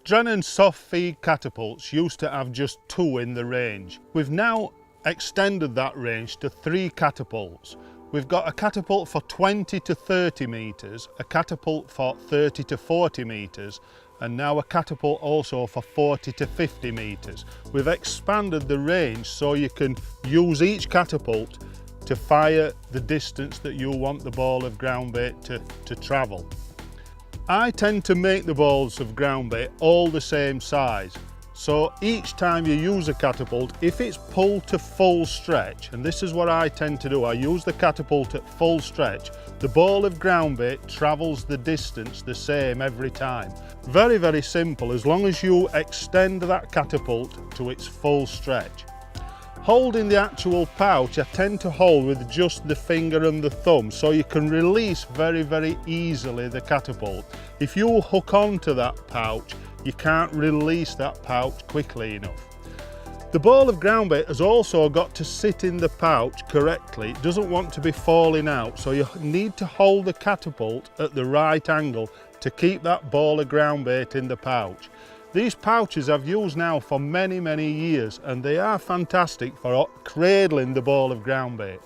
Drennan soft feed catapults used to have just 2 in the range. We've now extended that range to 3 catapults. We've got a catapult for 20 to 30 metres, a catapult for 30 to 40 metres, and now a catapult also for 40 to 50 metres. We've expanded the range so you can use each catapult to fire the distance that you want the ball of groundbait to travel. I tend to make the balls of groundbait all the same size. So each time you use a catapult, if it's pulled to full stretch, and this is what I tend to do, I use the catapult at full stretch, the ball of groundbait travels the distance the same every time. Very, very simple, as long as you extend that catapult to its full stretch. Holding the actual pouch, I tend to hold with just the finger and the thumb, so you can release very, very easily the catapult. If you hook onto that pouch, you can't release that pouch quickly enough. The ball of groundbait has also got to sit in the pouch correctly. It doesn't want to be falling out, so you need to hold the catapult at the right angle to keep that ball of groundbait in the pouch. These pouches I've used now for many, many years, and they are fantastic for cradling the ball of groundbait.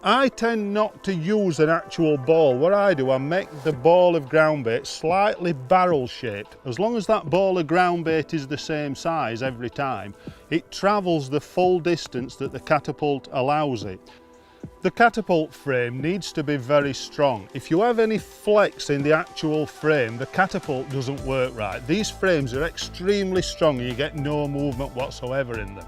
I tend not to use an actual ball. What I do, I make the ball of groundbait slightly barrel shaped. As long as that ball of groundbait is the same size every time, it travels the full distance that the catapult allows it. The catapult frame needs to be very strong. If you have any flex in the actual frame, the catapult doesn't work right. These frames are extremely strong and you get no movement whatsoever in them.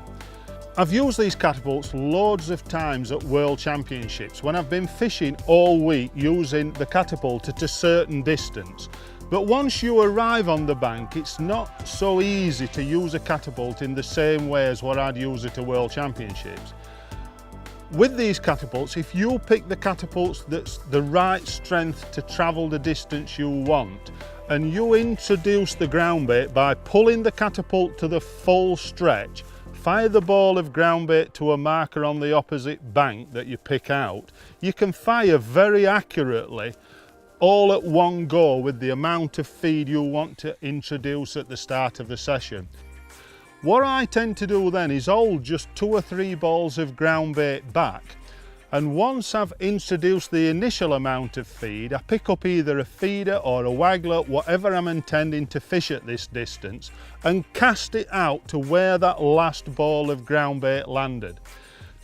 I've used these catapults loads of times at World Championships when I've been fishing all week using the catapult at a certain distance. But once you arrive on the bank, it's not so easy to use a catapult in the same way as what I'd use at a World Championships. With these catapults, if you pick the catapults that's the right strength to travel the distance you want, and you introduce the groundbait by pulling the catapult to the full stretch, fire the ball of groundbait to a marker on the opposite bank that you pick out, you can fire very accurately all at one go with the amount of feed you want to introduce at the start of the session. What I tend to do then is hold just 2 or 3 balls of groundbait back, and once I've introduced the initial amount of feed, I pick up either a feeder or a waggler, whatever I'm intending to fish at this distance, and cast it out to where that last ball of groundbait landed.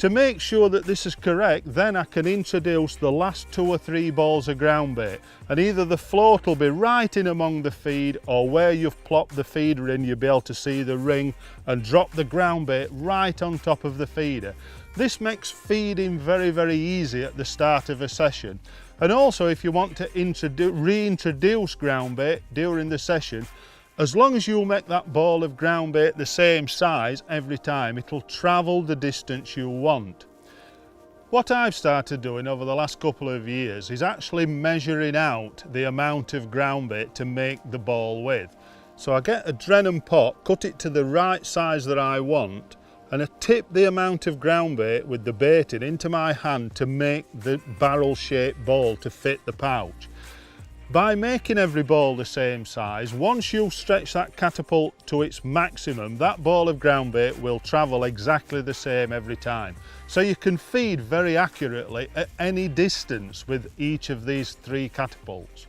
To make sure that this is correct, then I can introduce the last 2 or 3 balls of groundbait, and either the float will be right in among the feed, or where you've plopped the feeder in, you'll be able to see the ring and drop the groundbait right on top of the feeder. This makes feeding very, very easy at the start of a session. And also, if you want to reintroduce groundbait during the session, as long as you make that ball of groundbait the same size every time, it'll travel the distance you want. What I've started doing over the last couple of years is actually measuring out the amount of groundbait to make the ball with. So I get a Drennan pot, cut it to the right size that I want, and I tip the amount of groundbait with the baiting into my hand to make the barrel-shaped ball to fit the pouch. By making every ball the same size, once you stretch that catapult to its maximum, that ball of groundbait will travel exactly the same every time. So you can feed very accurately at any distance with each of these 3 catapults.